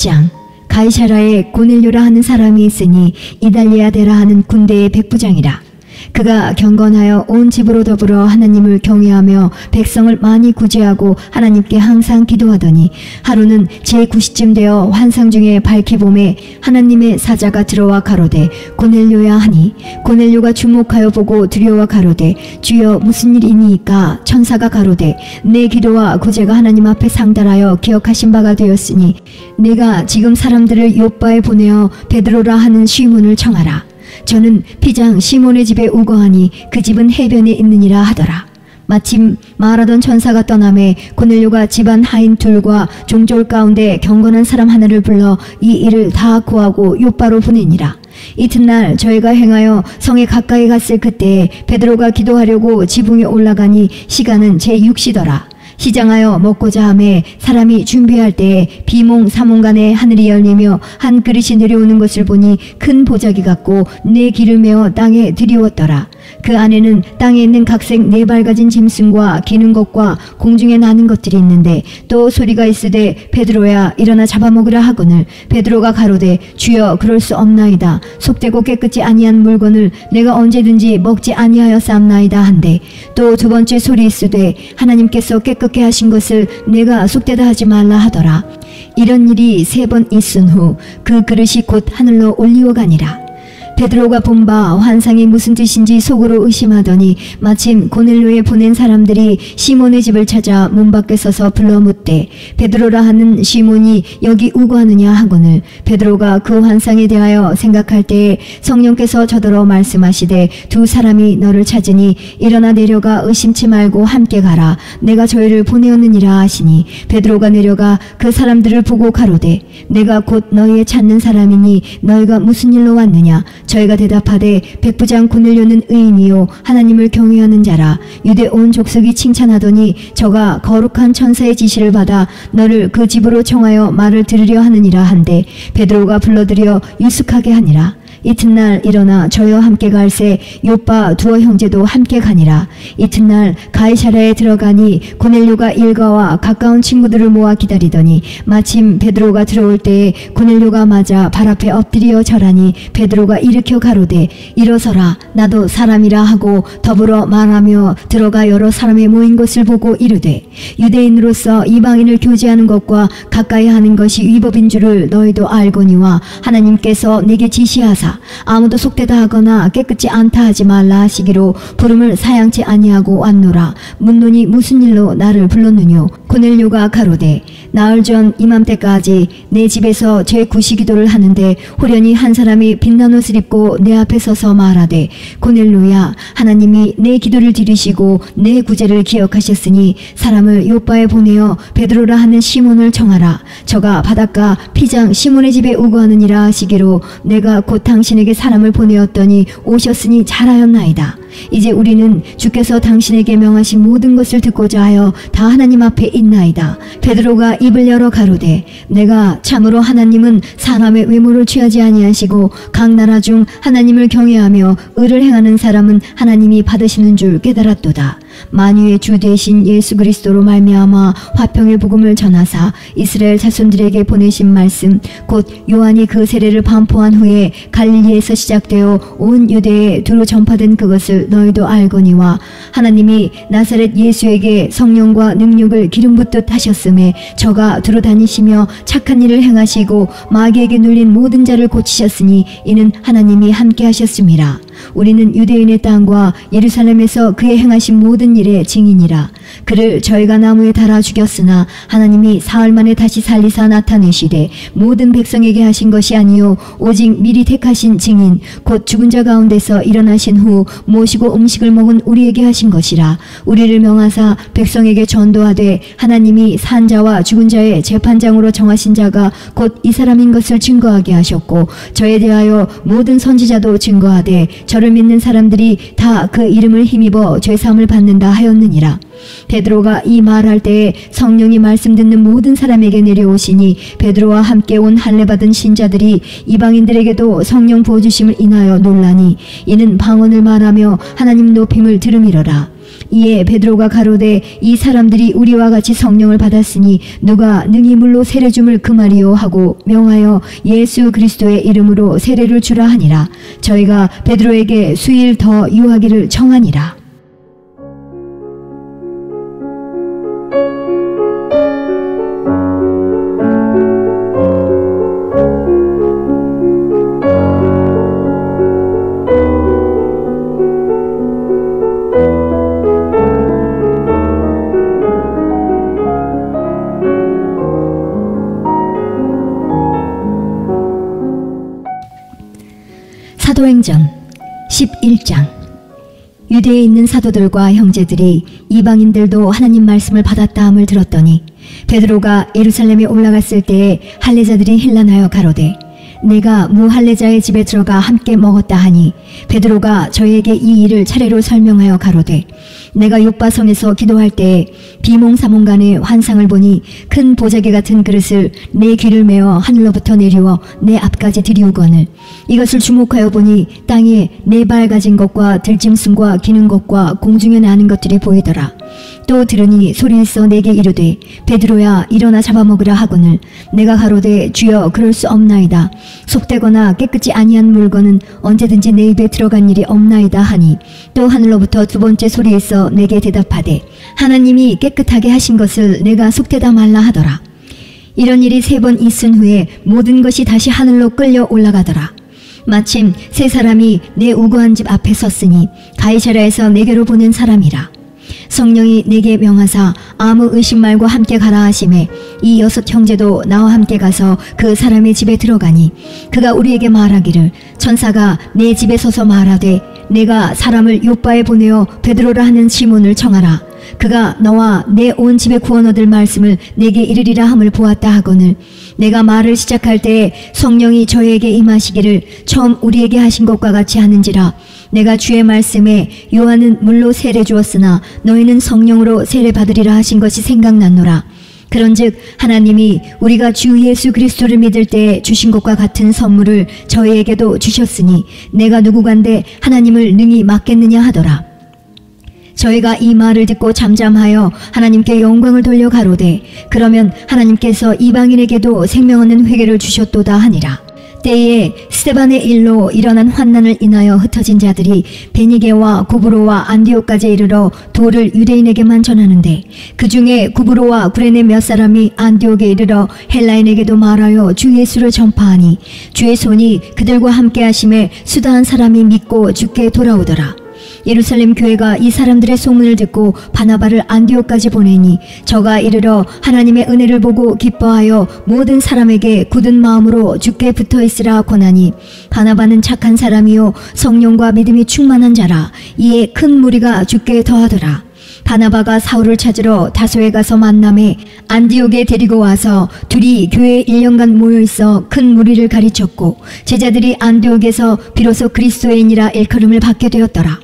10장. 가이사라에 고넬료라 하는 사람이 있으니 이달리아 데라 하는 군대의 백부장이라. 그가 경건하여 온 집으로 더불어 하나님을 경외하며 백성을 많이 구제하고 하나님께 항상 기도하더니 하루는 제9시쯤 되어 환상 중에 밝히 봄에 하나님의 사자가 들어와 가로되 고넬료야 하니 고넬료가 주목하여 보고 두려워 가로되 주여 무슨 일이니이까 천사가 가로되 내 기도와 구제가 하나님 앞에 상달하여 기억하신 바가 되었으니 내가 지금 사람들을 요빠에 보내어 베드로라 하는 시몬을 청하라. 저는 피장 시몬의 집에 우거하니 그 집은 해변에 있느니라 하더라. 마침 말하던 천사가 떠나매 고넬료가 집안 하인 둘과 종졸 가운데 경건한 사람 하나를 불러 이 일을 다 고하고 요빠로 보내니라. 이튿날 저희가 행하여 성에 가까이 갔을 그때에 베드로가 기도하려고 지붕에 올라가니 시간은 제6시더라. 시장하여 먹고자 하매 사람이 준비할 때에 비몽사몽간에 하늘이 열리며 한 그릇이 내려오는 것을 보니 큰 보자기 같고 네 기를 메어 땅에 들이웠더라. 그 안에는 땅에 있는 각색 네 발 가진 짐승과 기는 것과 공중에 나는 것들이 있는데 또 소리가 있으되 베드로야 일어나 잡아먹으라 하거늘 베드로가 가로되 주여 그럴 수 없나이다. 속되고 깨끗이 아니한 물건을 내가 언제든지 먹지 아니하였사옵나이다 한데 또 두 번째 소리 있으되 하나님께서 깨끗게 하신 것을 내가 속되다 하지 말라 하더라. 이런 일이 3번 있은 후 그 그릇이 곧 하늘로 올리워가니라. 베드로가 본 바 환상이 무슨 뜻인지 속으로 의심하더니 마침 고넬료에 보낸 사람들이 시몬의 집을 찾아 문 밖에 서서 불러 묻되 베드로라 하는 시몬이 여기 우거하느냐 하거늘 베드로가 그 환상에 대하여 생각할 때에 성령께서 저더러 말씀하시되 두 사람이 너를 찾으니 일어나 내려가 의심치 말고 함께 가라. 내가 저희를 보내었느니라 하시니 베드로가 내려가 그 사람들을 보고 가로되 내가 곧 너희의 찾는 사람이니 너희가 무슨 일로 왔느냐. 저희가 대답하되 백부장 고넬료는 의인이요 하나님을 경외하는 자라. 유대 온 족속이 칭찬하더니 저가 거룩한 천사의 지시를 받아 너를 그 집으로 청하여 말을 들으려 하느니라 한데 베드로가 불러들여 유숙하게 하니라. 이튿날 일어나 저희와 함께 갈새 요빠 두어 형제도 함께 가니라. 이튿날 가이사라에 들어가니 고넬료가 일가와 가까운 친구들을 모아 기다리더니 마침 베드로가 들어올 때에 고넬료가 맞아 발 앞에 엎드려 절하니 베드로가 일으켜 가로되 일어서라. 나도 사람이라 하고 더불어 말하며 들어가 여러 사람의 모인 것을 보고 이르되 유대인으로서 이방인을 교제하는 것과 가까이 하는 것이 위법인 줄을 너희도 알거니와 하나님께서 내게 지시하사 아무도 속되다 하거나 깨끗지 않다 하지 말라 하시기로 부름을 사양치 아니하고 왔노라. 묻노니 무슨 일로 나를 불렀느뇨. 고넬료가 가로되 나흘 전 이맘때까지 내 집에서 제9시 기도를 하는데 호련히 한 사람이 빛난 옷을 입고 내 앞에 서서 말하되 고넬료야 하나님이 내 기도를 들으시고 내 구제를 기억하셨으니 사람을 요빠에 보내어 베드로라 하는 시몬을 청하라. 저가 바닷가 피장 시몬의 집에 우거하느니라 하시기로 내가 곧 당신에게 사람을 보내었더니 오셨으니 잘하였나이다. 이제 우리는 주께서 당신에게 명하신 모든 것을 듣고자 하여 다 하나님 앞에 있나이다. 베드로가 입을 열어 가로되 내가 참으로 하나님은 사람의 외모를 취하지 아니하시고 각 나라 중 하나님을 경외하며 의를 행하는 사람은 하나님이 받으시는 줄 깨달았도다. 만유의 주 되신 예수 그리스도로 말미암아 화평의 복음을 전하사 이스라엘 자손들에게 보내신 말씀 곧 요한이 그 세례를 반포한 후에 갈릴리에서 시작되어 온 유대에 두루 전파된 그것을 너희도 알거니와 하나님이 나사렛 예수에게 성령과 능력을 기름 붓듯 하셨음에 저가 두루 다니시며 착한 일을 행하시고 마귀에게 눌린 모든 자를 고치셨으니 이는 하나님이 함께 하셨음이라. 우리는 유대인의 땅과 예루살렘에서 그의 행하신 모든 일의 증인이라. 그를 저희가 나무에 달아 죽였으나 하나님이 사흘 만에 다시 살리사 나타내시되 모든 백성에게 하신 것이 아니요 오직 미리 택하신 증인 곧 죽은 자 가운데서 일어나신 후 모시고 음식을 먹은 우리에게 하신 것이라. 우리를 명하사 백성에게 전도하되 하나님이 산 자와 죽은 자의 재판장으로 정하신 자가 곧 이 사람인 것을 증거하게 하셨고 저에 대하여 모든 선지자도 증거하되 저를 믿는 사람들이 다 그 이름을 힘입어 죄사함을 받는다 하였느니라. 베드로가 이 말할 때에 성령이 말씀 듣는 모든 사람에게 내려오시니 베드로와 함께 온 할례받은 신자들이 이방인들에게도 성령 부어주심을 인하여 놀라니 이는 방언을 말하며 하나님 높임을 들음이러라. 이에 베드로가 가로되 이 사람들이 우리와 같이 성령을 받았으니 누가 능히 물로 세례 줌을 금하리요 하고 명하여 예수 그리스도의 이름으로 세례를 주라 하니라. 저희가 베드로에게 수일 더 유하기를 청하니라. 사도행전 11장. 유대에 있는 사도들과 형제들이 이방인들도 하나님 말씀을 받았다 함을 들었더니 베드로가 예루살렘에 올라갔을 때에 할례자들이 힐난하여 가로되 내가 무할례자의 집에 들어가 함께 먹었다 하니 베드로가 저에게 이 일을 차례로 설명하여 가로되 내가 요바성에서 기도할 때에 비몽사몽간에 환상을 보니 큰 보자기 같은 그릇을 내 귀를 메어 하늘로부터 내리워 내 앞까지 들이우거늘 이것을 주목하여 보니 땅에 네 발 가진 것과 들짐승과 기는 것과 공중에 나는 것들이 보이더라. 또 들으니 소리에서 내게 이르되 베드로야 일어나 잡아먹으라 하거늘 내가 가로되 주여 그럴 수 없나이다. 속되거나 깨끗이 아니한 물건은 언제든지 내 입에 들어간 일이 없나이다 하니 또 하늘로부터 두 번째 소리에서 내게 대답하되 하나님이 깨끗하게 하신 것을 내가 속되다 말라 하더라. 이런 일이 3번 있은 후에 모든 것이 다시 하늘로 끌려 올라가더라. 마침 3사람이 내 우거한 집 앞에 섰으니 가이사랴에서 내게로 보낸 사람이라. 성령이 내게 명하사 아무 의심 말고 함께 가라 하시매 이 6 형제도 나와 함께 가서 그 사람의 집에 들어가니 그가 우리에게 말하기를 천사가 내 집에 서서 말하되 내가 사람을 요바에 보내어 베드로라 하는 시몬을 청하라. 그가 너와 내 온 집에 구원 얻을 말씀을 내게 이르리라 함을 보았다 하거늘 내가 말을 시작할 때에 성령이 저에게 임하시기를 처음 우리에게 하신 것과 같이 하는지라. 내가 주의 말씀에 요한은 물로 세례 주었으나 너희는 성령으로 세례 받으리라 하신 것이 생각났노라. 그런즉 하나님이 우리가 주 예수 그리스도를 믿을 때에 주신 것과 같은 선물을 저희에게도 주셨으니 내가 누구간데 하나님을 능히 막겠느냐 하더라. 저희가 이 말을 듣고 잠잠하여 하나님께 영광을 돌려 가로되 그러면 하나님께서 이방인에게도 생명 얻는 회개를 주셨도다 하니라. 때에 스데반의 일로 일어난 환난을 인하여 흩어진 자들이 베니게와 구브로와 안디옥까지 이르러 도를 유대인에게만 전하는데 그 중에 구브로와 구레네 몇 사람이 안디옥에 이르러 헬라인에게도 말하여 주 예수를 전파하니 주의 손이 그들과 함께 하심에 수다한 사람이 믿고 주께 돌아오더라. 예루살렘 교회가 이 사람들의 소문을 듣고 바나바를 안디옥까지 보내니 저가 이르러 하나님의 은혜를 보고 기뻐하여 모든 사람에게 굳은 마음으로 주께 붙어있으라 권하니 바나바는 착한 사람이요 성령과 믿음이 충만한 자라. 이에 큰 무리가 주께 더하더라. 바나바가 사울을 찾으러 다소에 가서 만남에 안디옥에 데리고 와서 둘이 교회에 1년간 모여있어 큰 무리를 가르쳤고 제자들이 안디옥에서 비로소 그리스도인이라 일컬음을 받게 되었더라.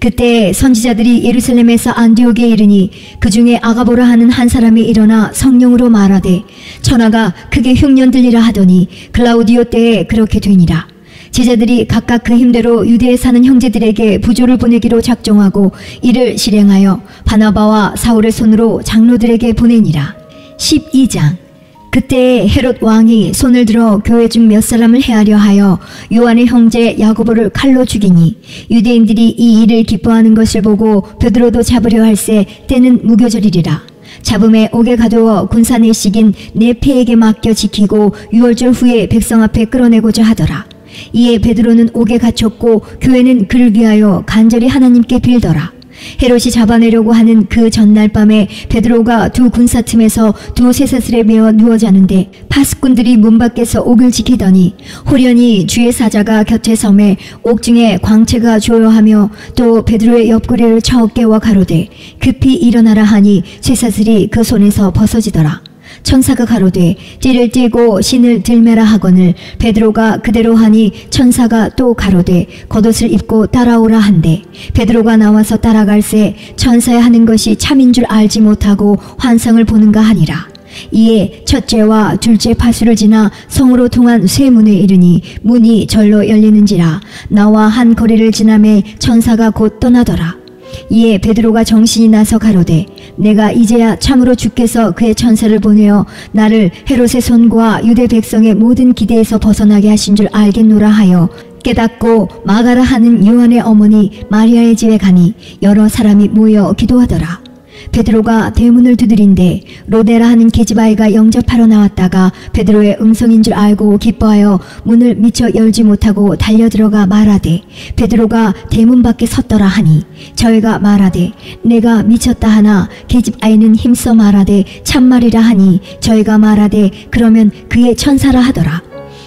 그때 선지자들이 예루살렘에서 안디옥에 이르니 그 중에 아가보라 하는 한 사람이 일어나 성령으로 말하되 천하가 크게 흉년 들리라 하더니 글라우디오 때에 그렇게 되니라. 제자들이 각각 그 힘대로 유대에 사는 형제들에게 부조를 보내기로 작정하고 이를 실행하여 바나바와 사울의 손으로 장로들에게 보내니라. 12장. 그때 헤롯 왕이 손을 들어 교회 중 몇 사람을 해하려 하여 요한의 형제 야고보를 칼로 죽이니 유대인들이 이 일을 기뻐하는 것을 보고 베드로도 잡으려 할세 때는 무교절이리라. 잡음에 옥에 가두어 군사 내식인 내 패에게 맡겨 지키고 6월절 후에 백성 앞에 끌어내고자 하더라. 이에 베드로는 옥에 갇혔고 교회는 그를 위하여 간절히 하나님께 빌더라. 헤롯이 잡아내려고 하는 그 전날 밤에 베드로가 두 군사 틈에서 두 쇠사슬에 매어 누워 자는데 파수꾼들이 문 밖에서 옥을 지키더니 호련히 주의 사자가 곁에 섬에 옥중에 광채가 조요하며 또 베드로의 옆구리를 쳐 깨워 가로되 급히 일어나라 하니 쇠사슬이 그 손에서 벗어지더라. 천사가 가로되 띠를 띠고 신을 들매라 하거늘 베드로가 그대로 하니 천사가 또 가로되 겉옷을 입고 따라오라 한대 베드로가 나와서 따라갈새 천사의 하는 것이 참인 줄 알지 못하고 환상을 보는가 하니라. 이에 첫째와 둘째 파수를 지나 성으로 통한 쇠문에 이르니 문이 절로 열리는지라. 나와 한 거리를 지나매 천사가 곧 떠나더라. 이에 베드로가 정신이 나서 가로되 내가 이제야 참으로 주께서 그의 천사를 보내어 나를 헤롯의 손과 유대 백성의 모든 기대에서 벗어나게 하신 줄 알겠노라 하여 깨닫고 마가라 하는 요한의 어머니 마리아의 집에 가니 여러 사람이 모여 기도하더라. 베드로가 대문을 두드린데 로데라 하는 계집아이가 영접하러 나왔다가 베드로의 음성인 줄 알고 기뻐하여 문을 미처 열지 못하고 달려들어가 말하되 베드로가 대문 밖에 섰더라 하니 저희가 말하되 내가 미쳤다 하나 계집아이는 힘써 말하되 참말이라 하니 저희가 말하되 그러면 그의 천사라 하더라.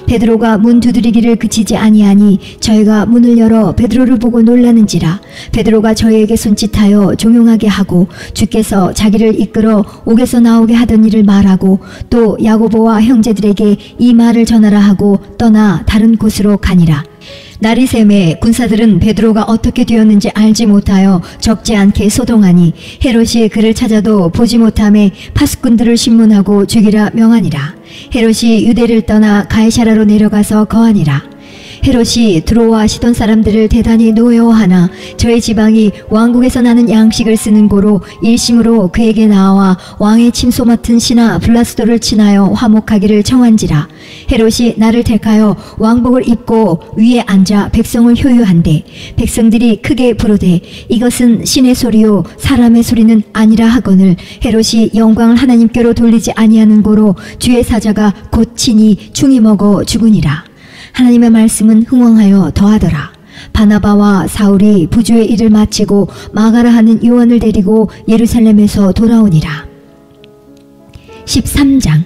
베드로가 문 두드리기를 그치지 아니하니 저희가 문을 열어 베드로를 보고 놀라는지라. 베드로가 저희에게 손짓하여 종용하게 하고 주께서 자기를 이끌어 옥에서 나오게 하던 일을 말하고 또 야고보와 형제들에게 이 말을 전하라 하고 떠나 다른 곳으로 가니라. 날이 새매 군사들은 베드로가 어떻게 되었는지 알지 못하여 적지 않게 소동하니 헤롯이 그를 찾아도 보지 못하매 파수꾼들을 신문하고 죽이라 명하니라. 헤롯이 유대를 떠나 가이사라로 내려가서 거하니라. 헤롯이 두로와 시돈 사람들을 대단히 노여워하나 저희 지방이 왕국에서 나는 양식을 쓰는 고로 일심으로 그에게 나와 왕의 침소 맡은 신하 블라스도를 친하여 화목하기를 청한지라. 헤롯이 나를 택하여 왕복을 입고 위에 앉아 백성을 효유한대 백성들이 크게 부르되 이것은 신의 소리요 사람의 소리는 아니라 하거늘 헤롯이 영광을 하나님께로 돌리지 아니하는 고로 주의 사자가 곧 친히 충이 먹어 죽으니라. 하나님의 말씀은 흥왕하여 더하더라. 바나바와 사울이 부주의 일을 마치고 마가라 하는 요한을 데리고 예루살렘에서 돌아오니라. 13장.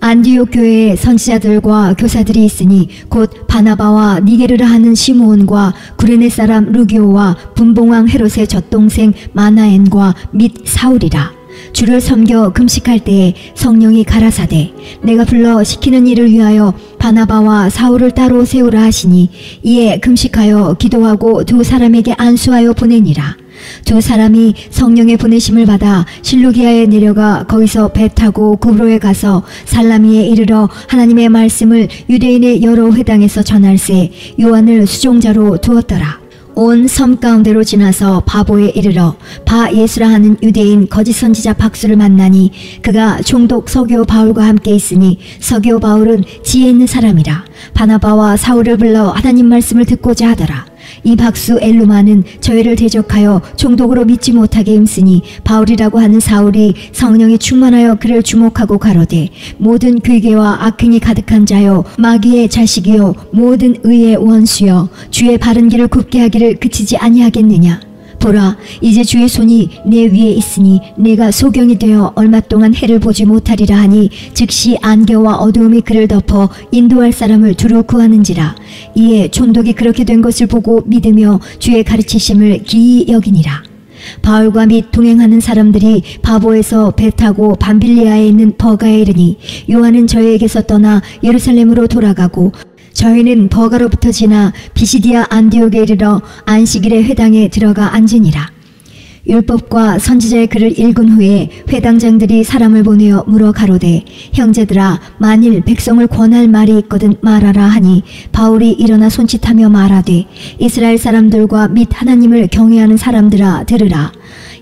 안디옥 교회에 선지자들과 교사들이 있으니 곧 바나바와 니게르라 하는 시므온과 구레네 사람 루기오와 분봉왕 헤롯의 젖동생 마나엔과 및 사울이라. 주를 섬겨 금식할 때에 성령이 가라사대 내가 불러 시키는 일을 위하여 바나바와 사울을 따로 세우라 하시니 이에 금식하여 기도하고 두 사람에게 안수하여 보내니라. 두 사람이 성령의 보내심을 받아 실루기아에 내려가 거기서 배 타고 구브로에 가서 살라미에 이르러 하나님의 말씀을 유대인의 여러 회당에서 전할세 요한을 수종자로 두었더라. 온 섬 가운데로 지나서 바보에 이르러 바 예수라 하는 유대인 거짓 선지자 박수를 만나니 그가 총독 서기오 바울과 함께 있으니 서기오 바울은 지혜 있는 사람이라. 바나바와 사울을 불러 하나님 말씀을 듣고자 하더라. 이 박수 엘루마는 저희를 대적하여 총독으로 믿지 못하게 힘쓰니 바울이라고 하는 사울이 성령이 충만하여 그를 주목하고 가로되 모든 괴계와 악행이 가득한 자여 마귀의 자식이요 모든 의의 원수여 주의 바른 길을 굽게 하기를 그치지 아니하겠느냐. 보라 이제 주의 손이 내 위에 있으니 내가 소경이 되어 얼마 동안 해를 보지 못하리라 하니 즉시 안개와 어두움이 그를 덮어 인도할 사람을 두루 구하는지라. 이에 총독이 그렇게 된 것을 보고 믿으며 주의 가르치심을 기이 여기니라. 바울과 및 동행하는 사람들이 바보에서 배 타고 밤빌리아에 있는 버가에 이르니 요한은 저희에게서 떠나 예루살렘으로 돌아가고 저희는 버가로부터 지나 비시디아 안디옥에 이르러 안식일의 회당에 들어가 앉으니라. 율법과 선지자의 글을 읽은 후에 회당장들이 사람을 보내어 물어 가로되 형제들아 만일 백성을 권할 말이 있거든 말하라 하니 바울이 일어나 손짓하며 말하되 이스라엘 사람들과 및 하나님을 경외하는 사람들아 들으라.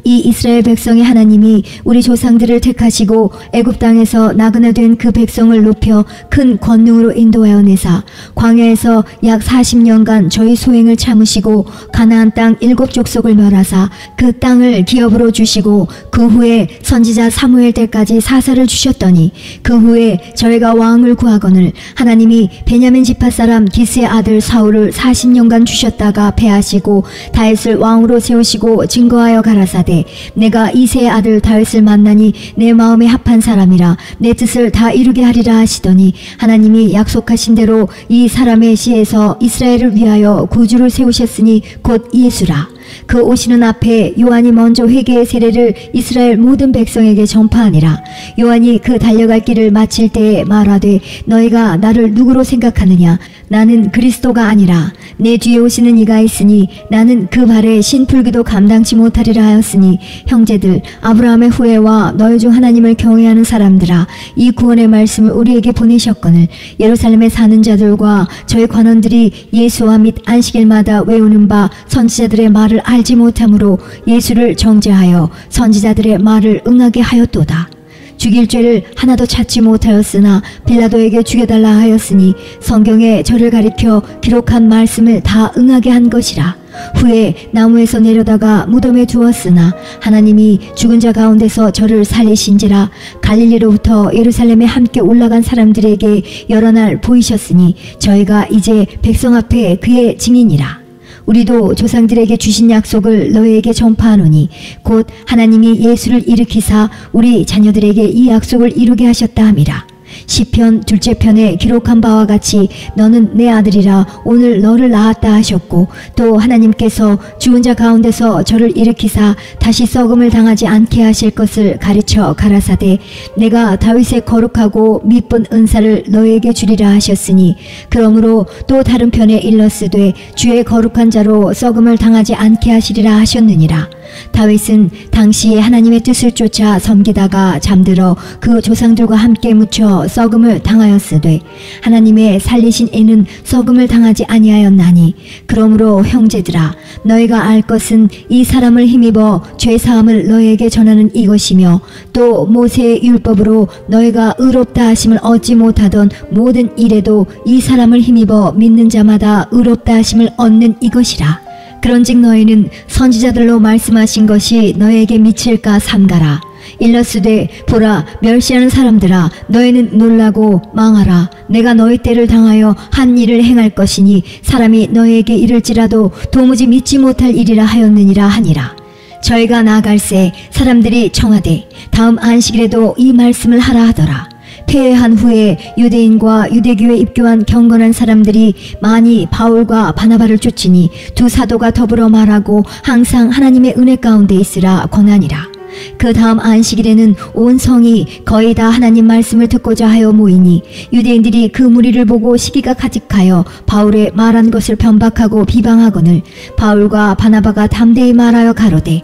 이 이스라엘 백성의 하나님이 우리 조상들을 택하시고 애굽 땅에서 나그네 된 그 백성을 높여 큰 권능으로 인도하여 내사 광야에서 약 40년간 저희 소행을 참으시고 가나안 땅 7족속을 멸하사 그 땅을 기업으로 주시고 그 후에 선지자 사무엘 때까지 사사를 주셨더니 그 후에 저희가 왕을 구하거늘 하나님이 베냐민 지파 사람 기스의 아들 사울을 40년간 주셨다가 패하시고 다윗을 왕으로 세우시고 증거하여 가라사대 내가 이새의 아들 다윗을 만나니 내 마음에 합한 사람이라 내 뜻을 다 이루게 하리라 하시더니 하나님이 약속하신 대로 이 사람의 씨에서 이스라엘을 위하여 구주를 세우셨으니 곧 예수라. 그 오시는 앞에 요한이 먼저 회개의 세례를 이스라엘 모든 백성에게 전파하니라. 요한이 그 달려갈 길을 마칠 때에 말하되 너희가 나를 누구로 생각하느냐. 나는 그리스도가 아니라 내 뒤에 오시는 이가 있으니 나는 그 발에 신풀기도 감당치 못하리라 하였으니 형제들 아브라함의 후예와 너희 중 하나님을 경외하는 사람들아 이 구원의 말씀을 우리에게 보내셨거늘 예루살렘에 사는 자들과 저희 관원들이 예수와 및 안식일마다 외우는 바 선지자들의 말을 것을 알지 못함으로 예수를 정죄하여 선지자들의 말을 응하게 하였도다. 죽일 죄를 하나도 찾지 못하였으나 빌라도에게 죽여달라 하였으니 성경에 저를 가리켜 기록한 말씀을 다 응하게 한 것이라. 후에 나무에서 내려다가 무덤에 두었으나 하나님이 죽은 자 가운데서 저를 살리신지라. 갈릴리로부터 예루살렘에 함께 올라간 사람들에게 여러 날 보이셨으니 저희가 이제 백성 앞에 그의 증인이라. 우리도 조상들에게 주신 약속을 너희에게 전파하노니 곧 하나님이 예수를 일으키사 우리 자녀들에게 이 약속을 이루게 하셨다 함이라. 시편 둘째 편에 기록한 바와 같이 너는 내 아들이라 오늘 너를 낳았다 하셨고, 또 하나님께서 죽은 자 가운데서 저를 일으키사 다시 썩음을 당하지 않게 하실 것을 가르쳐 가라사대 내가 다윗의 거룩하고 미쁜 은사를 너에게 주리라 하셨으니, 그러므로 또 다른 편에 일렀으되 주의 거룩한 자로 썩음을 당하지 않게 하시리라 하셨느니라. 다윗은 당시에 하나님의 뜻을 쫓아 섬기다가 잠들어 그 조상들과 함께 묻혀 썩음을 당하였으되 하나님의 살리신 이는 썩음을 당하지 아니하였나니, 그러므로 형제들아 너희가 알 것은 이 사람을 힘입어 죄사함을 너희에게 전하는 이것이며, 또 모세의 율법으로 너희가 의롭다 하심을 얻지 못하던 모든 일에도 이 사람을 힘입어 믿는 자마다 의롭다 하심을 얻는 이것이라. 그런즉 너희는 선지자들로 말씀하신 것이 너희에게 미칠까 삼가라. 일러스되 보라, 멸시하는 사람들아 너희는 놀라고 망하라. 내가 너희 때를 당하여 한 일을 행할 것이니 사람이 너희에게 이를지라도 도무지 믿지 못할 일이라 하였느니라 하니라. 저희가 나아갈새 사람들이 청하되 다음 안식일에도 이 말씀을 하라 하더라. 폐회한 후에 유대인과 유대교에 입교한 경건한 사람들이 많이 바울과 바나바를 쫓으니 두 사도가 더불어 말하고 항상 하나님의 은혜 가운데 있으라 권하니라. 그 다음 안식일에는 온 성이 거의 다 하나님 말씀을 듣고자 하여 모이니 유대인들이 그 무리를 보고 시기가 가득하여 바울의 말한 것을 변박하고 비방하거늘 바울과 바나바가 담대히 말하여 가로되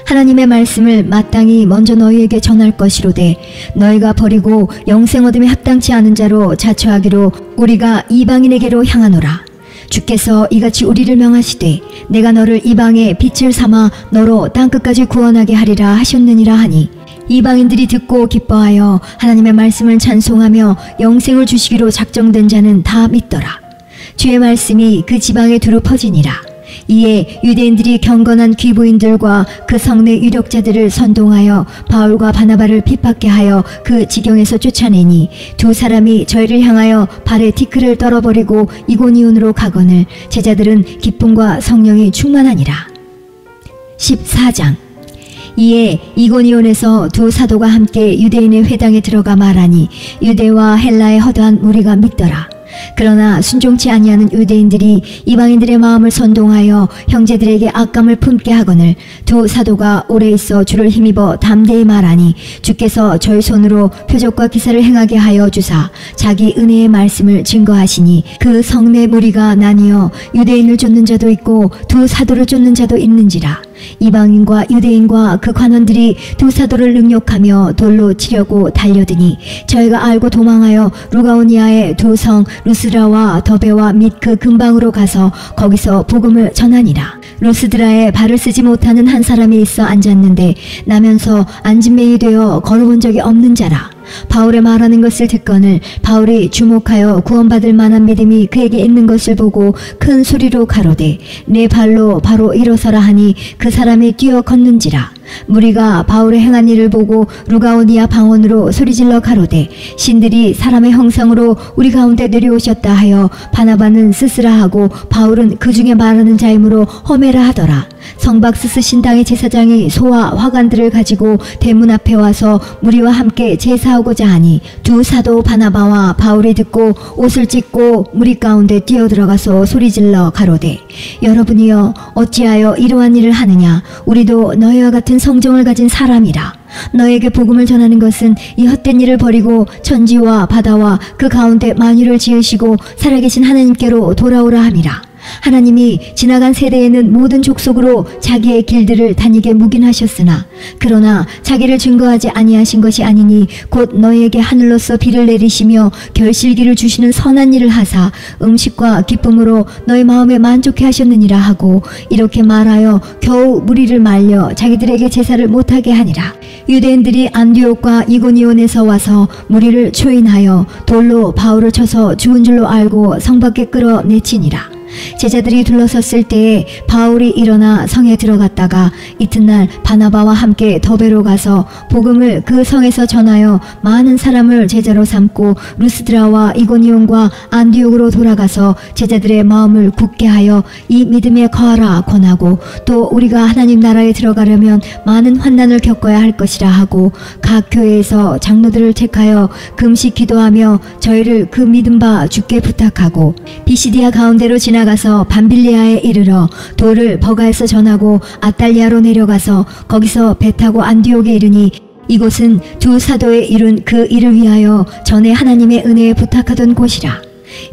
하나님의 말씀을 마땅히 먼저 너희에게 전할 것이로되 너희가 버리고 영생 얻음에 합당치 않은 자로 자처하기로 우리가 이방인에게로 향하노라. 주께서 이같이 우리를 명하시되 내가 너를 이방의 빛을 삼아 너로 땅끝까지 구원하게 하리라 하셨느니라 하니, 이방인들이 듣고 기뻐하여 하나님의 말씀을 찬송하며 영생을 주시기로 작정된 자는 다 믿더라. 주의 말씀이 그 지방에 두루 퍼지니라. 이에 유대인들이 경건한 귀부인들과 그 성내 유력자들을 선동하여 바울과 바나바를 핍박케 하여 그 지경에서 쫓아내니 두 사람이 저희를 향하여 발에 티끌을 떨어버리고 이고니온으로 가거늘 제자들은 기쁨과 성령이 충만하니라. 14장. 이에 이고니온에서 두 사도가 함께 유대인의 회당에 들어가 말하니 유대와 헬라의 허다한 무리가 믿더라. 그러나 순종치 아니하는 유대인들이 이방인들의 마음을 선동하여 형제들에게 악감을 품게 하거늘 두 사도가 오래 있어 주를 힘입어 담대히 말하니 주께서 저희 손으로 표적과 기사를 행하게 하여 주사 자기 은혜의 말씀을 증거하시니 그 성내 무리가 나뉘어 유대인을 쫓는 자도 있고 두 사도를 쫓는 자도 있는지라. 이방인과 유대인과 그 관원들이 두 사도를 능욕하며 돌로 치려고 달려드니 저희가 알고 도망하여 루가오니아의 두 성 루스드라와 더베와 및 그 근방으로 가서 거기서 복음을 전하니라. 루스드라에 발을 쓰지 못하는 한 사람이 있어 앉았는데 나면서 앉은매이 되어 걸어본 적이 없는 자라. 바울의 말하는 것을 듣거늘 바울이 주목하여 구원받을 만한 믿음이 그에게 있는 것을 보고 큰 소리로 가로되 내 발로 바로 일어서라 하니 그 사람이 뛰어 걷는지라. 무리가 바울의 행한 일을 보고 루가오니아 방언으로 소리질러 가로되 신들이 사람의 형상으로 우리 가운데 내려오셨다 하여 바나바는 스스라하고 바울은 그 중에 말하는 자이므로 험해라 하더라. 성박스스 신당의 제사장이 소와 화관들을 가지고 대문 앞에 와서 무리와 함께 제사하고자 하니 두 사도 바나바와 바울이 듣고 옷을 찢고 무리 가운데 뛰어들어가서 소리질러 가로되 여러분이여 어찌하여 이러한 일을 하느냐. 우리도 너희와 같은 성정을 가진 사람이라. 너에게 복음을 전하는 것은 이 헛된 일을 버리고 천지와 바다와 그 가운데 만유를 지으시고 살아계신 하나님께로 돌아오라 함이라. 하나님이 지나간 세대에는 모든 족속으로 자기의 길들을 다니게 묵인하셨으나 그러나 자기를 증거하지 아니하신 것이 아니니 곧 너희에게 하늘로서 비를 내리시며 결실기를 주시는 선한 일을 하사 음식과 기쁨으로 너희 마음에 만족해 하셨느니라 하고 이렇게 말하여 겨우 무리를 말려 자기들에게 제사를 못하게 하니라. 유대인들이 안디옥과 이고니온에서 와서 무리를 초인하여 돌로 바울을 쳐서 죽은 줄로 알고 성 밖에 끌어내치니라. 제자들이 둘러섰을 때에 바울이 일어나 성에 들어갔다가 이튿날 바나바와 함께 더베로 가서 복음을 그 성에서 전하여 많은 사람을 제자로 삼고 루스드라와 이고니온과 안디옥으로 돌아가서 제자들의 마음을 굳게 하여 이 믿음에 거하라 권하고 또 우리가 하나님 나라에 들어가려면 많은 환난을 겪어야 할 것이라 하고 각 교회에서 장로들을 택하여 금식 기도하며 저희를 그 믿음 바 주께 부탁하고 비시디아 가운데로 지나가서 밤빌리아에 이르러 돌을 버가에서 전하고 아탈리아로 내려가서 거기서 배 타고 안디옥에 이르니 이곳은 두 사도에 이룬 그 일을 위하여 전에 하나님의 은혜에 부탁하던 곳이라.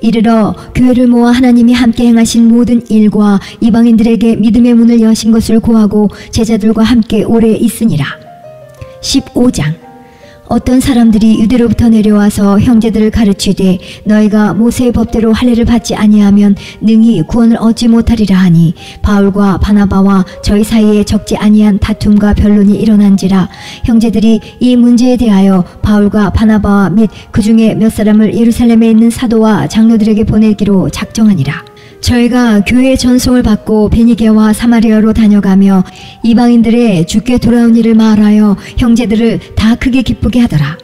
이르러 교회를 모아 하나님이 함께 행하신 모든 일과 이방인들에게 믿음의 문을 여신 것을 고하고 제자들과 함께 오래 있으니라. 15장. 어떤 사람들이 유대로부터 내려와서 형제들을 가르치되 너희가 모세의 법대로 할례를 받지 아니하면 능히 구원을 얻지 못하리라 하니 바울과 바나바와 저희 사이에 적지 아니한 다툼과 변론이 일어난지라. 형제들이 이 문제에 대하여 바울과 바나바와 및 그 중에 몇 사람을 예루살렘에 있는 사도와 장로들에게 보내기로 작정하니라. 저희가 교회의 전송을 받고 베니게와 사마리아로 다녀가며 이방인들의 주께 돌아온 일을 말하여 형제들을 다 크게 기쁘게 하더라.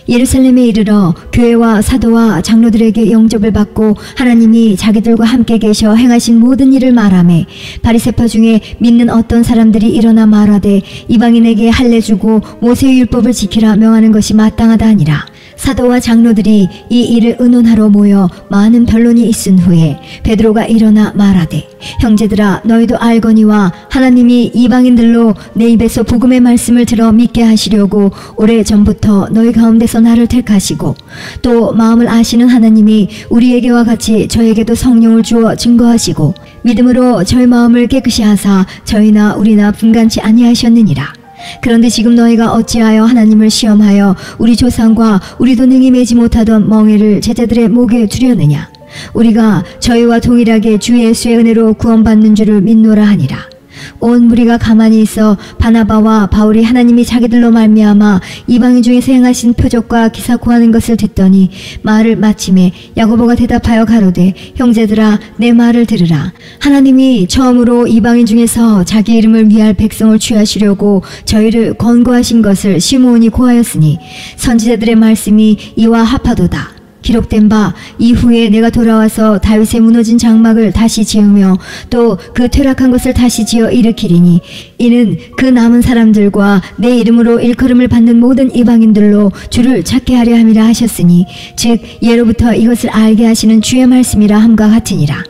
예루살렘에 이르러 교회와 사도와 장로들에게 영접을 받고 하나님이 자기들과 함께 계셔 행하신 모든 일을 말하매 바리새파 중에 믿는 어떤 사람들이 일어나 말하되 이방인에게 할례 주고 모세의 율법을 지키라 명하는 것이 마땅하다 하니라. 사도와 장로들이 이 일을 의논하러 모여 많은 변론이 있은 후에 베드로가 일어나 말하되 형제들아 너희도 알거니와 하나님이 이방인들로 내 입에서 복음의 말씀을 들어 믿게 하시려고 오래전부터 너희 가운데서 나를 택하시고 또 마음을 아시는 하나님이 우리에게와 같이 저에게도 성령을 주어 증거하시고 믿음으로 저희 마음을 깨끗이 하사 저희나 우리나 분간치 아니하셨느니라. 그런데 지금 너희가 어찌하여 하나님을 시험하여 우리 조상과 우리도 능히 매지 못하던 멍에를 제자들의 목에 두려느냐. 우리가 저희와 동일하게 주 예수의 은혜로 구원받는 줄을 믿노라 하니라. 온 무리가 가만히 있어 바나바와 바울이 하나님이 자기들로 말미암아 이방인 중에서 행하신 표적과 기사 구하는 것을 듣더니 말을 마침에 야고보가 대답하여 가로되 형제들아 내 말을 들으라. 하나님이 처음으로 이방인 중에서 자기 이름을 위할 백성을 취하시려고 저희를 권고하신 것을 시므온이 고하였으니 선지자들의 말씀이 이와 합하도다. 기록된 바 이후에 내가 돌아와서 다윗의 무너진 장막을 다시 지으며 또 그 퇴락한 것을 다시 지어 일으키리니 이는 그 남은 사람들과 내 이름으로 일컬음을 받는 모든 이방인들로 주를 찾게 하려 함이라 하셨으니 즉 예로부터 이것을 알게 하시는 주의 말씀이라 함과 같으니라.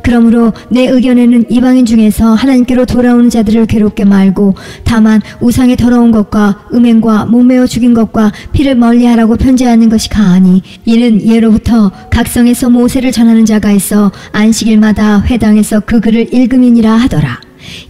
그러므로 내 의견에는 이방인 중에서 하나님께로 돌아오는 자들을 괴롭게 말고 다만 우상의 더러운 것과 음행과 몸매어 죽인 것과 피를 멀리하라고 편지하는 것이 가하니 이는 예로부터 각성에서 모세를 전하는 자가 있어 안식일마다 회당에서 그 글을 읽음이니라 하더라.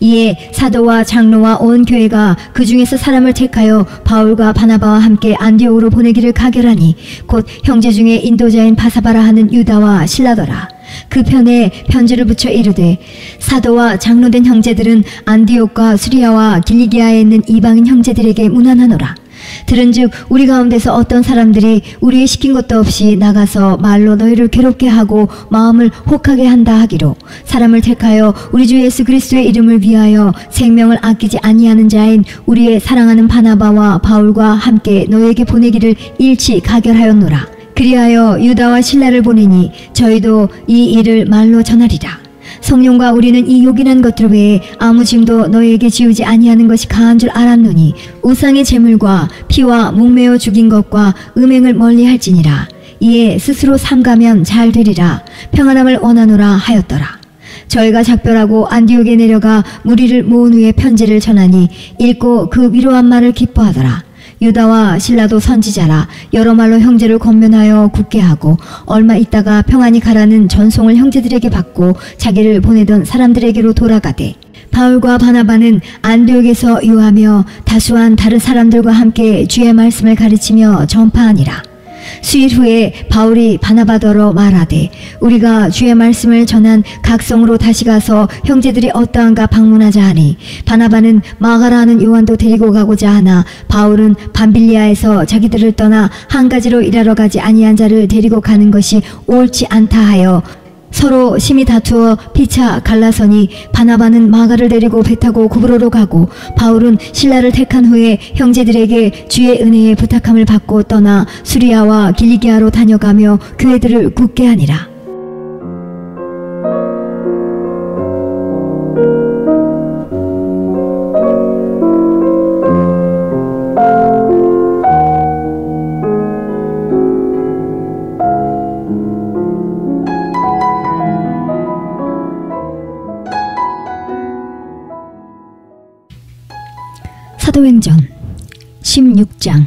이에 사도와 장로와 온 교회가 그 중에서 사람을 택하여 바울과 바나바와 함께 안디옥으로 보내기를 가결하니 곧 형제 중에 인도자인 바사바라 하는 유다와 실라더라. 그 편에 편지를 붙여 이르되 사도와 장로된 형제들은 안디옥과 수리아와 길리기아에 있는 이방인 형제들에게 문안하노라. 들은즉 우리 가운데서 어떤 사람들이 우리의 시킨 것도 없이 나가서 말로 너희를 괴롭게 하고 마음을 혹하게 한다 하기로 사람을 택하여 우리 주 예수 그리스도의 이름을 위하여 생명을 아끼지 아니하는 자인 우리의 사랑하는 바나바와 바울과 함께 너희에게 보내기를 일치 가결하였노라. 그리하여 유다와 실라를 보내니 저희도 이 일을 말로 전하리라. 성령과 우리는 이 요긴한 것들 외에 아무 짐도 너희에게 지우지 아니하는 것이 가한 줄 알았노니 우상의 제물과 피와 목매어 죽인 것과 음행을 멀리할지니라. 이에 스스로 삼가면 잘 되리라. 평안함을 원하노라 하였더라. 저희가 작별하고 안디옥에 내려가 무리를 모은 후에 편지를 전하니 읽고 그 위로한 말을 기뻐하더라. 유다와 실라도 선지자라. 여러 말로 형제를 권면하여 굳게 하고 얼마 있다가 평안히 가라는 전송을 형제들에게 받고 자기를 보내던 사람들에게로 돌아가되, 바울과 바나바는 안디옥에서 유하며 다수한 다른 사람들과 함께 주의 말씀을 가르치며 전파하니라. 수일 후에 바울이 바나바더러 말하되, 우리가 주의 말씀을 전한 각 성으로 다시 가서 형제들이 어떠한가 방문하자 하니, 바나바는 마가라 하는 요한도 데리고 가고자 하나 바울은 밤빌리아에서 자기들을 떠나 한 가지로 일하러 가지 아니한 자를 데리고 가는 것이 옳지 않다 하여 서로 심히 다투어 피차 갈라서니, 바나바는 마가를 데리고 배 타고 구브로로 가고 바울은 신라를 택한 후에 형제들에게 주의 은혜에 부탁함을 받고 떠나 수리아와 길리기아로 다녀가며 교회들을 굳게 하니라. 사도행전 16장.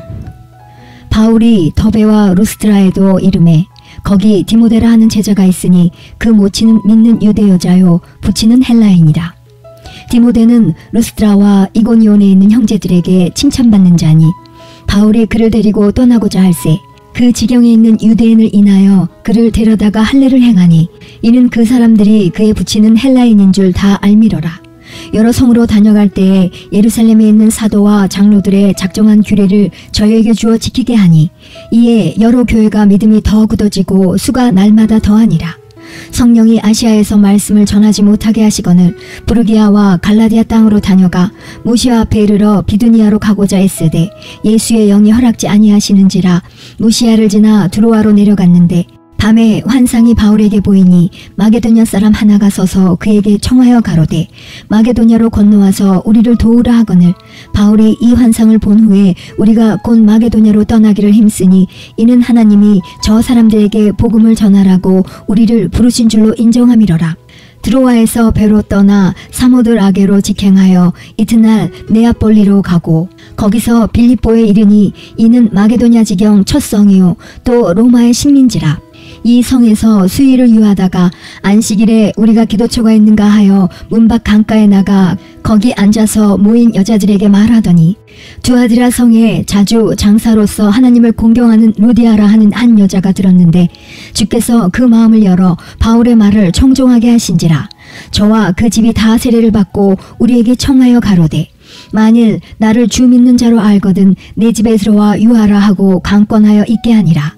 바울이 더베와 루스드라에도 이르매 거기 디모데라 하는 제자가 있으니 그 모치는 믿는 유대 여자요 부치는 헬라인이라. 디모데는 루스드라와 이고니온에 있는 형제들에게 칭찬받는 자니, 바울이 그를 데리고 떠나고자 할세 그 지경에 있는 유대인을 인하여 그를 데려다가 할례를 행하니, 이는 그 사람들이 그의 부치는 헬라인인 줄 다 알미러라. 여러 성으로 다녀갈 때에 예루살렘에 있는 사도와 장로들의 작정한 규례를 저에게 주어 지키게 하니, 이에 여러 교회가 믿음이 더 굳어지고 수가 날마다 더하니라. 성령이 아시아에서 말씀을 전하지 못하게 하시거늘 부르기아와 갈라디아 땅으로 다녀가 무시아 앞에 이르러 비두니아로 가고자 했으되 예수의 영이 허락지 아니하시는지라 무시아를 지나 두로아로 내려갔는데, 밤에 환상이 바울에게 보이니 마게도냐 사람 하나가 서서 그에게 청하여 가로되, 마게도냐로 건너와서 우리를 도우라 하거늘, 바울이 이 환상을 본 후에 우리가 곧 마게도냐로 떠나기를 힘쓰니, 이는 하나님이 저 사람들에게 복음을 전하라고 우리를 부르신 줄로 인정함이러라. 드로아에서 배로 떠나 사모들 아게로 직행하여 이튿날 네아폴리로 가고 거기서 빌립보에 이르니, 이는 마게도냐 지경 첫 성이요 또 로마의 식민지라. 이 성에서 수일을 유하다가 안식일에 우리가 기도처가 있는가 하여 문밖 강가에 나가 거기 앉아서 모인 여자들에게 말하더니, 두아디라 성에 자주 장사로서 하나님을 공경하는 루디아라 하는 한 여자가 들었는데 주께서 그 마음을 열어 바울의 말을 청종하게 하신지라. 저와 그 집이 다 세례를 받고 우리에게 청하여 가로되, 만일 나를 주 믿는 자로 알거든 내 집에 들어와 유하라 하고 강권하여 있게 하니라.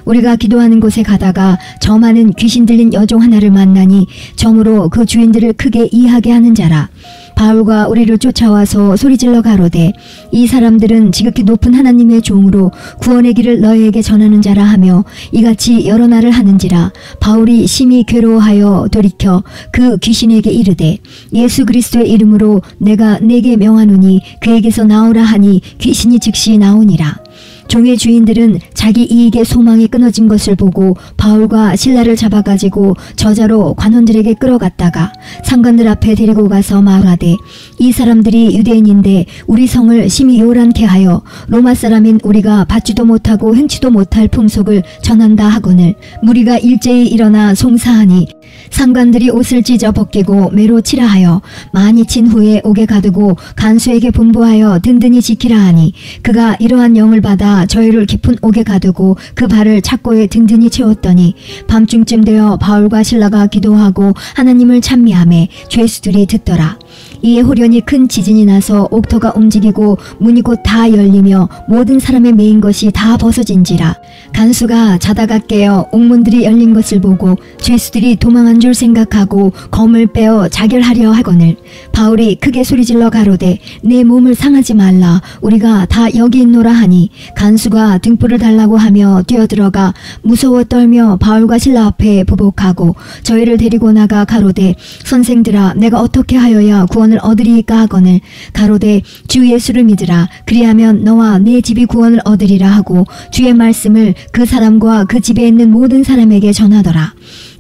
우리가 기도하는 곳에 가다가 저 많은 귀신 들린 여종 하나를 만나니 점으로 그 주인들을 크게 이하게 하는 자라. 바울과 우리를 쫓아와서 소리질러 가로되, 이 사람들은 지극히 높은 하나님의 종으로 구원의 길을 너희에게 전하는 자라 하며 이같이 여러 날을 하는지라. 바울이 심히 괴로워하여 돌이켜 그 귀신에게 이르되, 예수 그리스도의 이름으로 내가 네게 명하노니 그에게서 나오라 하니 귀신이 즉시 나오니라. 종의 주인들은 자기 이익의 소망이 끊어진 것을 보고 바울과 실라를 잡아가지고 저자로 관원들에게 끌어갔다가 상관들 앞에 데리고 가서 말하되, 이 사람들이 유대인인데 우리 성을 심히 요란케 하여 로마 사람인 우리가 받지도 못하고 행치도 못할 풍속을 전한다 하거늘, 무리가 일제히 일어나 송사하니 상관들이 옷을 찢어 벗기고 매로 치라 하여 많이 친 후에 옥에 가두고 간수에게 분부하여 든든히 지키라 하니, 그가 이러한 영을 받아 저희를 깊은 옥에 가두고 그 발을 착고에 든든히 채웠더니, 밤중쯤 되어 바울과 실라가 기도하고 하나님을 찬미하매 죄수들이 듣더라. 이에 호련히 큰 지진이 나서 옥터가 움직이고 문이 곧 다 열리며 모든 사람의 메인 것이 다 벗어진지라. 간수가 자다가 깨어 옥문들이 열린 것을 보고 죄수들이 도망한 줄 생각하고 검을 빼어 자결하려 하거늘, 바울이 크게 소리질러 가로되, 내 몸을 상하지 말라, 우리가 다 여기 있노라 하니, 간수가 등불을 달라고 하며 뛰어들어가 무서워 떨며 바울과 실라 앞에 부복하고 저희를 데리고 나가 가로되, 선생들아, 내가 어떻게 하여야 구원을 얻으리이까 하거늘, 가로되, 주 예수를 믿으라, 그리하면 너와 내 집이 구원을 얻으리라 하고 주의 말씀을 그 사람과 그 집에 있는 모든 사람에게 전하더라.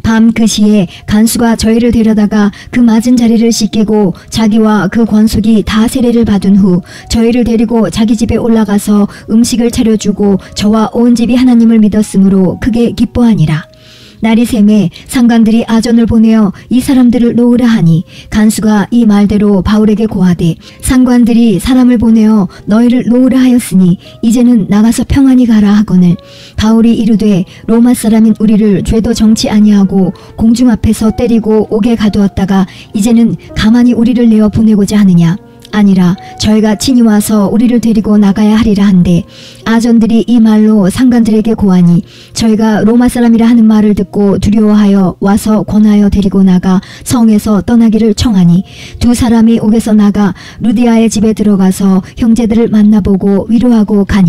밤 그 시에 간수가 저희를 데려다가 그 맞은 자리를 씻기고 자기와 그 권속이 다 세례를 받은 후 저희를 데리고 자기 집에 올라가서 음식을 차려주고 저와 온 집이 하나님을 믿었으므로 크게 기뻐하니라. 날이 샘에 상관들이 아전을 보내어 이 사람들을 놓으라 하니 간수가 이 말대로 바울에게 고하되 상관들이 사람을 보내어 너희를 놓으라 하였으니 이제는 나가서 평안히 가라 하거늘 바울이 이르되 로마 사람인 우리를 죄도 정치 아니하고 공중 앞에서 때리고 옥에 가두었다가 이제는 가만히 우리를 내어 보내고자 하느냐. 아니라 저희가 친히 와서 우리를 데리고 나가야 하리라 한데 아전들이 이 말로 상관들에게 고하니 저희가 로마 사람이라 하는 말을 듣고 두려워하여 와서 권하여 데리고 나가 성에서 떠나기를 청하니 두 사람이 옥에서 나가 루디아의 집에 들어가서 형제들을 만나보고 위로하고 가니라.